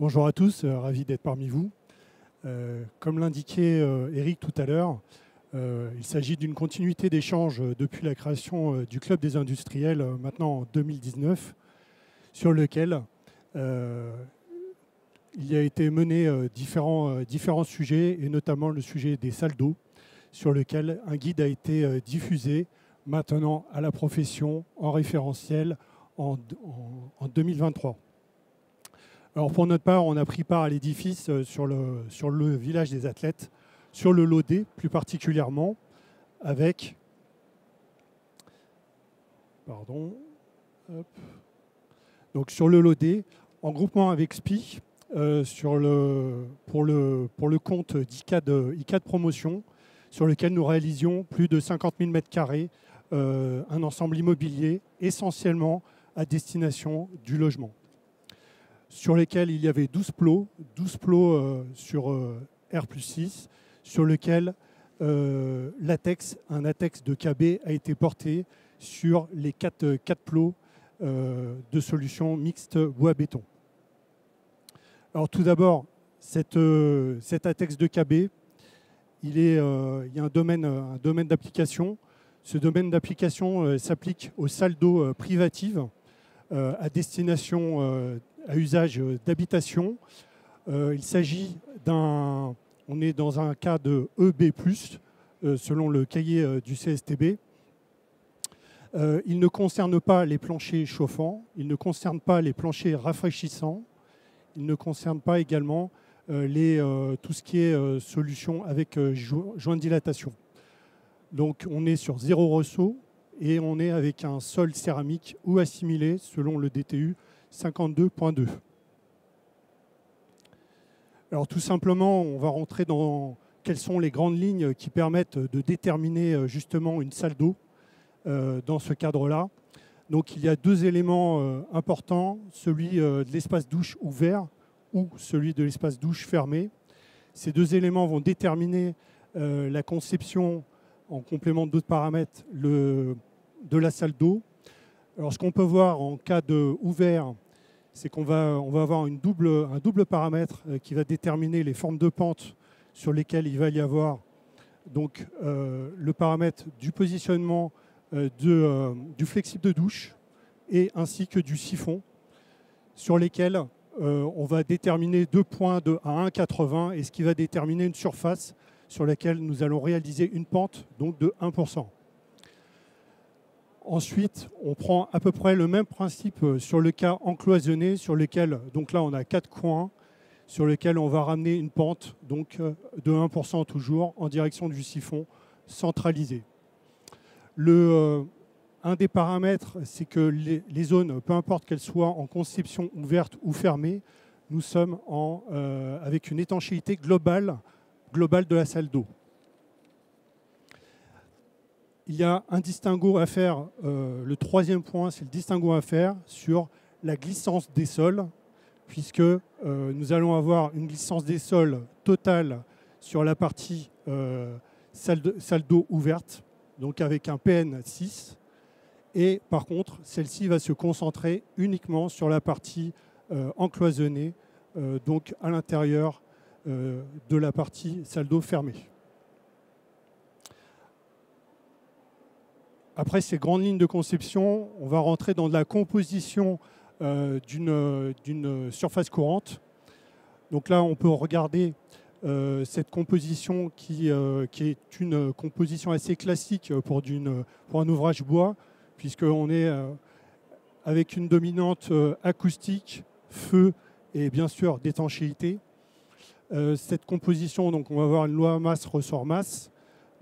Bonjour à tous, ravi d'être parmi vous. Comme l'indiquait Eric tout à l'heure, il s'agit d'une continuité d'échanges depuis la création du Club des industriels, maintenant en 2019, sur lequel il a été mené différents sujets, et notamment le sujet des salles d'eau, sur lequel un guide a été diffusé maintenant à la profession en référentiel en 2023. Alors pour notre part, on a pris part à l'édifice sur le village des athlètes, sur le Lodé plus particulièrement, avec donc sur le Lodé, en groupement avec SPI, pour le compte d'ICAD Promotion, sur lequel nous réalisions plus de 50 000 m², un ensemble immobilier essentiellement à destination du logement, sur lesquels il y avait 12 plots sur R+6, sur lequel un ATEX de KB a été porté sur les 4 plots de solutions mixtes bois-béton. Alors tout d'abord, cet ATEX de KB, il y a un domaine d'application. Ce domaine d'application s'applique aux salles d'eau privatives à destination à usage d'habitation. Il s'agit on est dans un cas de EB+, selon le cahier du CSTB. Il ne concerne pas les planchers chauffants, il ne concerne pas les planchers rafraîchissants, il ne concerne pas également tout ce qui est solution avec joint de dilatation. Donc on est sur 0 ressaut et on est avec un sol céramique ou assimilé selon le DTU 52.2. Alors tout simplement, on va rentrer dans quelles sont les grandes lignes qui permettent de déterminer justement une salle d'eau dans ce cadre-là. Donc il y a 2 éléments importants, celui de l'espace douche ouvert ou celui de l'espace douche fermé. Ces 2 éléments vont déterminer la conception, en complément d'autres paramètres, de la salle d'eau. Alors ce qu'on peut voir en cas de ouvert, c'est qu'on va avoir un double paramètre qui va déterminer les formes de pente sur lesquelles il va y avoir donc, le paramètre du positionnement du flexible de douche et ainsi que du siphon, sur lesquels on va déterminer 2 points à 1,80 et ce qui va déterminer une surface sur laquelle nous allons réaliser une pente donc de 1%. Ensuite, on prend à peu près le même principe sur le cas encloisonné, sur lequel, donc là on a 4 coins, sur lesquels on va ramener une pente donc, de 1% toujours en direction du siphon centralisé. Un des paramètres, c'est que les zones, peu importe qu'elles soient en conception ouverte ou fermée, nous sommes avec une étanchéité globale de la salle d'eau. Il y a un distinguo à faire, le 3e point, c'est le distinguo à faire sur la glissance des sols, puisque nous allons avoir une glissance des sols totale sur la partie salle d'eau ouverte, donc avec un PN6, et par contre, celle-ci va se concentrer uniquement sur la partie encloisonnée, donc à l'intérieur de la partie salle d'eau fermée. Après ces grandes lignes de conception, on va rentrer dans de la composition d'une surface courante. Donc là, on peut regarder cette composition qui est une composition assez classique pour un ouvrage bois, puisqu'on est avec une dominante acoustique, feu et bien sûr d'étanchéité. Cette composition, donc on va avoir une loi masse-ressort-masse,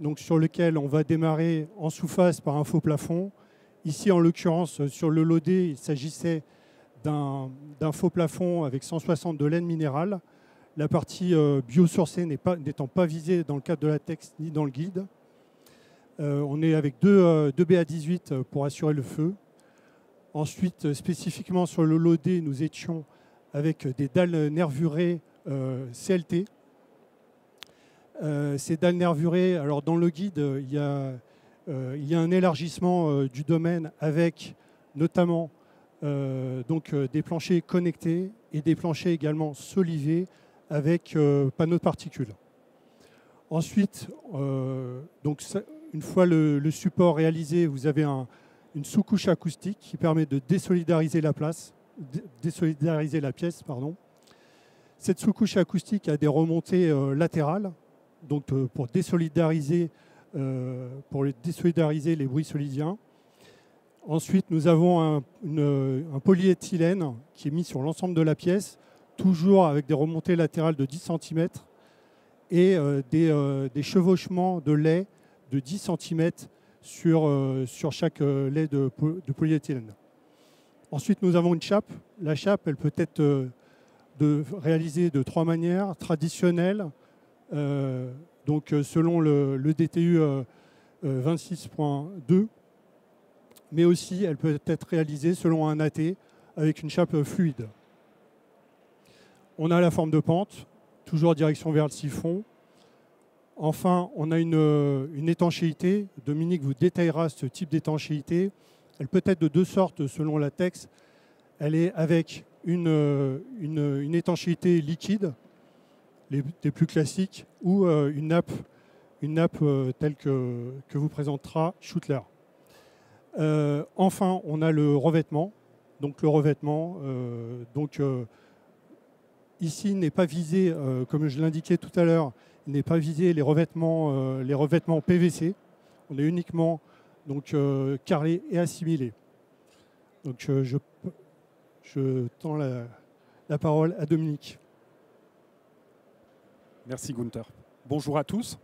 donc sur lequel on va démarrer en sous-face par un faux plafond. Ici, en l'occurrence, sur le Lodé, il s'agissait d'un faux plafond avec 160 de laine minérale. La partie biosourcée n'étant pas visée dans le cadre de la texte ni dans le guide. On est avec 2 BA18 pour assurer le feu. Ensuite, spécifiquement sur le Lodé, nous étions avec des dalles nervurées CLT. Ces dalles nervurées, alors dans le guide, il y a un élargissement du domaine avec notamment des planchers connectés et des planchers également solivés avec panneaux de particules. Ensuite, une fois le support réalisé, vous avez une sous-couche acoustique qui permet de désolidariser la pièce. Cette sous-couche acoustique a des remontées latérales, donc pour désolidariser les bruits solidiens. Ensuite, nous avons un polyéthylène qui est mis sur l'ensemble de la pièce, toujours avec des remontées latérales de 10 cm et des chevauchements de lait de 10 cm sur chaque lait de polyéthylène. Ensuite, nous avons une chape. La chape, elle peut être réalisée de 3 manières. Traditionnelle, selon le DTU 26.2, mais aussi elle peut être réalisée selon un AT avec une chape fluide. On a la forme de pente, toujours direction vers le siphon. Enfin, on a une étanchéité. Dominique vous détaillera ce type d'étanchéité. Elle peut être de 2 sortes selon la texte. Elle est avec une étanchéité liquide, les plus classiques, ou une nappe telle que vous présentera Schuttler. Enfin, on a le revêtement. Donc le revêtement, ici n'est pas visé, comme je l'indiquais tout à l'heure, il n'est pas visé les revêtements PVC. On est uniquement carrelé et assimilé. Donc je tends la parole à Dominique. Merci Gunther. Bonjour à tous.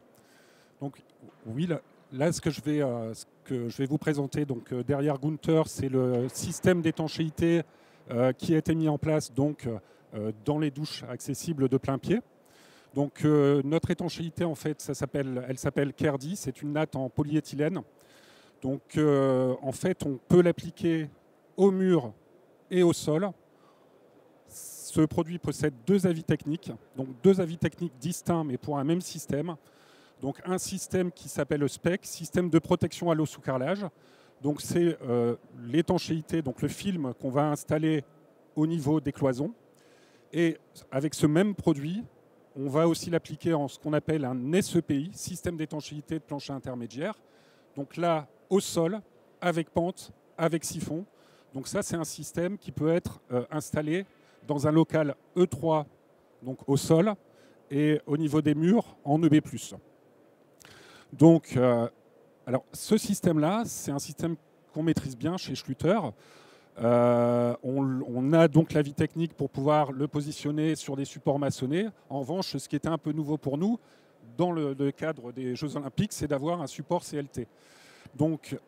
Donc oui, là ce que je vais vous présenter derrière Gunther, c'est le système d'étanchéité qui a été mis en place dans les douches accessibles de plein pied. Donc notre étanchéité en fait, elle s'appelle Kerdi, c'est une natte en polyéthylène. Donc en fait, on peut l'appliquer au mur et au sol. Ce produit possède 2 avis techniques, donc 2 avis techniques distincts mais pour un même système. Donc un système qui s'appelle le SPEC, système de protection à l'eau sous carrelage. Donc c'est l'étanchéité, donc le film qu'on va installer au niveau des cloisons. Et avec ce même produit, on va aussi l'appliquer en ce qu'on appelle un SEPI, système d'étanchéité de plancher intermédiaire. Donc là, au sol, avec pente, avec siphon. Donc ça, c'est un système qui peut être installé dans un local E3, donc au sol, et au niveau des murs, en EB+. Donc, alors, ce système-là, c'est un système qu'on maîtrise bien chez Schluter. On a donc l'avis technique pour pouvoir le positionner sur des supports maçonnés. En revanche, ce qui était un peu nouveau pour nous, dans le cadre des Jeux Olympiques, c'est d'avoir un support CLT. Donc,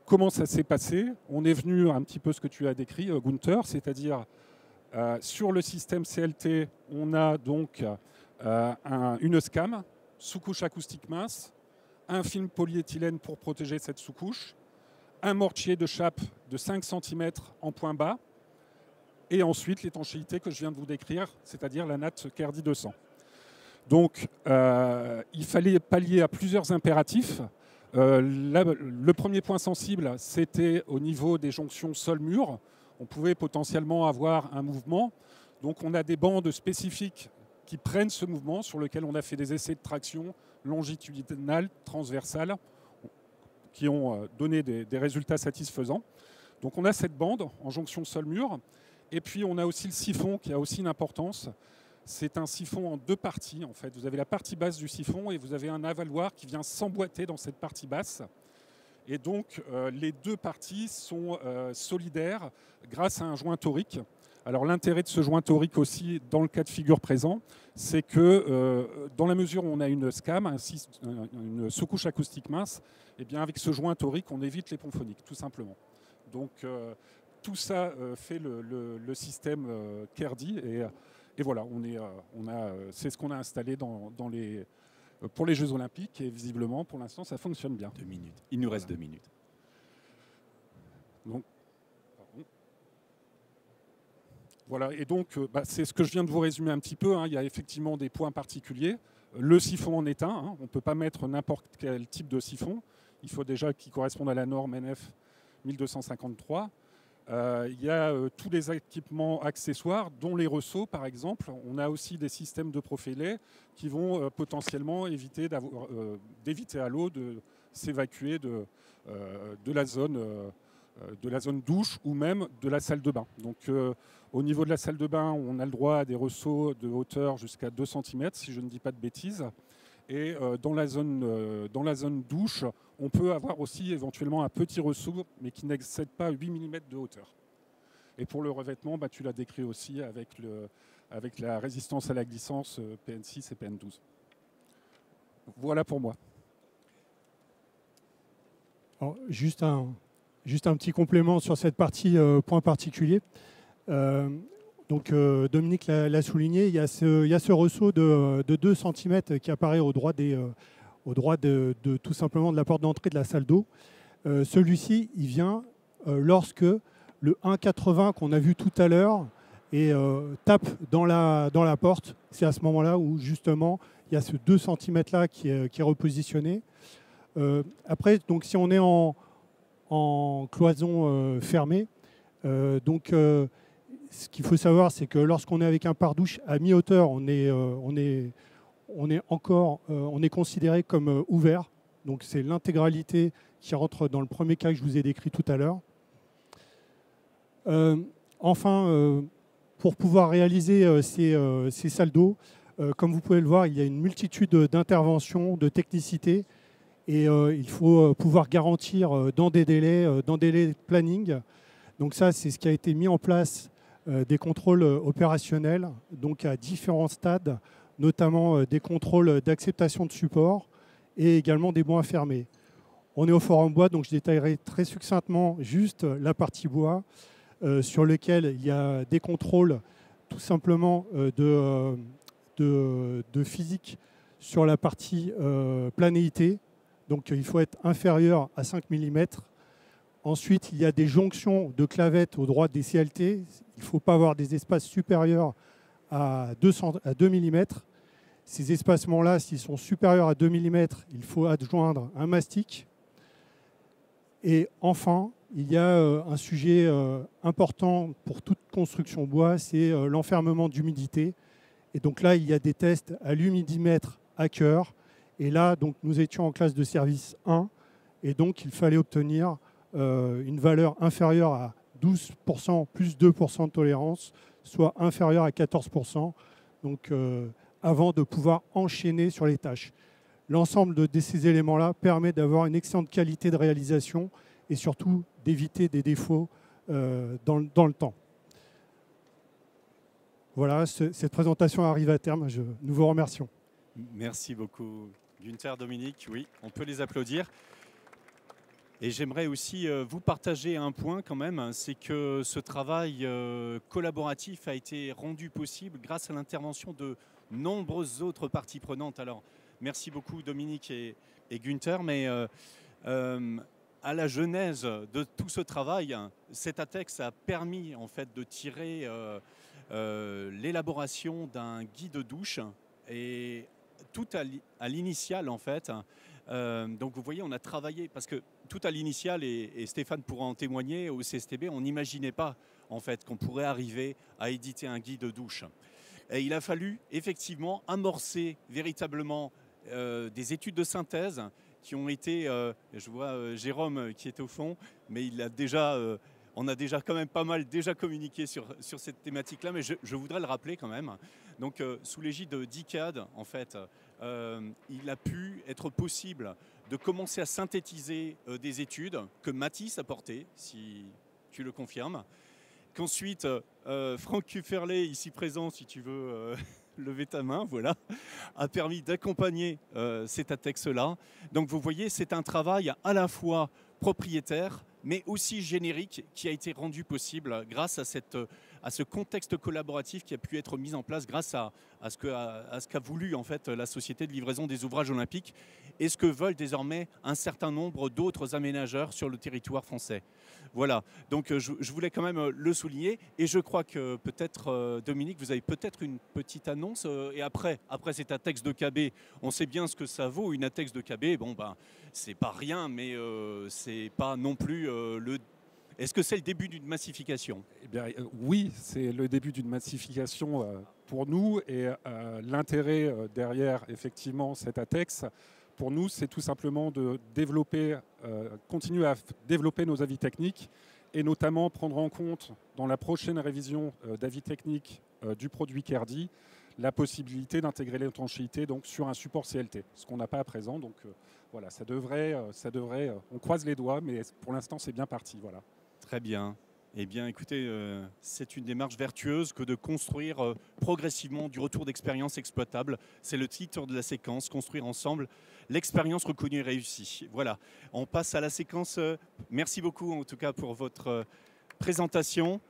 comment ça s'est passé? On est venu un petit peu ce que tu as décrit, Gunther, c'est-à-dire sur le système CLT, on a donc une SCAM, sous-couche acoustique mince, un film polyéthylène pour protéger cette sous-couche, un mortier de chape de 5 cm en point bas, et ensuite l'étanchéité que je viens de vous décrire, c'est-à-dire la natte Kerdi 200. Donc, il fallait pallier à plusieurs impératifs. Le premier point sensible, c'était au niveau des jonctions sol-mur. On pouvait potentiellement avoir un mouvement. Donc, on a des bandes spécifiques qui prennent ce mouvement, sur lequel on a fait des essais de traction longitudinale, transversale, qui ont donné des résultats satisfaisants. Donc on a cette bande en jonction sol-mur, et puis on a aussi le siphon qui a aussi une importance. C'est un siphon en 2 parties en fait. Vous avez la partie basse du siphon et vous avez un avaloir qui vient s'emboîter dans cette partie basse. Et donc les 2 parties sont solidaires grâce à un joint torique. Alors l'intérêt de ce joint torique aussi, dans le cas de figure présent, c'est que dans la mesure où on a une SCAM, une sous-couche acoustique mince, et bien avec ce joint torique, on évite les ponts phoniques, tout simplement. Donc tout ça fait le système Kerdi, et voilà, c'est ce qu'on a installé pour les Jeux Olympiques, et visiblement, pour l'instant, ça fonctionne bien. 2 minutes. Il nous reste 2 minutes. Donc, voilà, et donc c'est ce que je viens de vous résumer un petit peu. Il y a effectivement des points particuliers. Le siphon en est un. On ne peut pas mettre n'importe quel type de siphon. Il faut déjà qu'il corresponde à la norme NF 1253. Il y a tous les équipements accessoires, dont les ressauts par exemple. On a aussi des systèmes de profilés qui vont potentiellement d'éviter à l'eau de s'évacuer de la zone douche ou même de la salle de bain. Donc au niveau de la salle de bain, on a le droit à des ressauts de hauteur jusqu'à 2 cm, si je ne dis pas de bêtises. Et dans la zone douche, on peut avoir aussi éventuellement un petit ressaut, mais qui n'excède pas 8 mm de hauteur. Et pour le revêtement, tu l'as décrit aussi avec la résistance à la glissance PN6 et PN12. Voilà pour moi. Alors, juste un petit complément sur cette partie point particulier. Donc Dominique l'a souligné, il y a ce ressaut de 2 cm qui apparaît au droit de tout simplement de la porte d'entrée de la salle d'eau. Celui-ci, il vient lorsque le 1,80 qu'on a vu tout à l'heure tape dans la porte. C'est à ce moment-là où justement il y a ce 2 cm là qui est repositionné. Après, donc, si on est en cloison fermée, ce qu'il faut savoir, c'est que lorsqu'on est avec un pare-douche à mi-hauteur, on est considéré comme ouvert. Donc c'est l'intégralité qui rentre dans le premier cas que je vous ai décrit tout à l'heure. Enfin, pour pouvoir réaliser ces salles d'eau, comme vous pouvez le voir, il y a une multitude d'interventions, de technicité, et il faut pouvoir garantir dans des délais de planning. Donc ça, c'est ce qui a été mis en place, des contrôles opérationnels, donc à différents stades, notamment des contrôles d'acceptation de support et également des bois fermés. On est au forum bois, donc je détaillerai très succinctement juste la partie bois, sur lequel il y a des contrôles tout simplement de physique sur la partie planéité. Donc il faut être inférieur à 5 mm. Ensuite, il y a des jonctions de clavettes au droit des CLT. Il ne faut pas avoir des espaces supérieurs à 2 mm. Ces espacements-là, s'ils sont supérieurs à 2 mm, il faut adjoindre un mastic. Et enfin, il y a un sujet important pour toute construction bois, c'est l'enfermement d'humidité. Et donc là, il y a des tests à l'humidimètre à cœur. Et là, donc, nous étions en classe de service 1. Et donc, il fallait obtenir une valeur inférieure à 12% plus 2% de tolérance, soit inférieure à 14%, donc, avant de pouvoir enchaîner sur les tâches. L'ensemble de ces éléments-là permet d'avoir une excellente qualité de réalisation et surtout d'éviter des défauts dans le temps. Voilà, cette présentation arrive à terme. Nous vous remercions. Merci beaucoup, Günther, Dominique. Oui, on peut les applaudir. Et j'aimerais aussi vous partager un point quand même, c'est que ce travail collaboratif a été rendu possible grâce à l'intervention de nombreuses autres parties prenantes. Alors, merci beaucoup Dominique et Günther, mais à la genèse de tout ce travail, cet ATEX a permis en fait de tirer l'élaboration d'un guide douche et tout à l'initial en fait. Donc vous voyez, on a travaillé, parce que tout à l'initial, et Stéphane pourra en témoigner, au CSTB, on n'imaginait pas en fait qu'on pourrait arriver à éditer un guide douche. Et il a fallu effectivement amorcer véritablement des études de synthèse qui ont été, je vois Jérôme qui est au fond, mais il a déjà, on a déjà quand même pas mal déjà communiqué sur cette thématique-là, mais je voudrais le rappeler quand même. Donc sous l'égide d'ICAD, en fait, il a pu être possible de commencer à synthétiser des études que Mathis a portées, si tu le confirmes. Qu'ensuite, Franck Kufferley, ici présent, si tu veux lever ta main, voilà, a permis d'accompagner cet ATEX-là. Donc vous voyez, c'est un travail à la fois propriétaire, mais aussi générique, qui a été rendu possible grâce à ce contexte collaboratif qui a pu être mis en place grâce à ce qu'a voulu en fait la Société de livraison des ouvrages olympiques et ce que veulent désormais un certain nombre d'autres aménageurs sur le territoire français. Voilà, donc je voulais quand même le souligner et je crois que peut-être, Dominique, vous avez peut-être une petite annonce et après cet ATEX de KB, on sait bien ce que ça vaut, une ATEX de KB, bon ben c'est pas rien, mais c'est pas non plus Est-ce que c'est le début d'une massification? Eh bien, oui, c'est le début d'une massification pour nous et l'intérêt derrière effectivement cet ATEX, pour nous, c'est tout simplement de développer, continuer à développer nos avis techniques et notamment prendre en compte dans la prochaine révision d'avis techniques du produit Kerdi la possibilité d'intégrer l'étanchéité donc sur un support CLT, ce qu'on n'a pas à présent. Donc voilà, ça devrait, on croise les doigts, mais pour l'instant c'est bien parti. Voilà. Très bien. Eh bien, écoutez, c'est une démarche vertueuse que de construire progressivement du retour d'expérience exploitable. C'est le titre de la séquence, construire ensemble l'expérience reconnue et réussie. Voilà, on passe à la séquence. Merci beaucoup en tout cas pour votre présentation.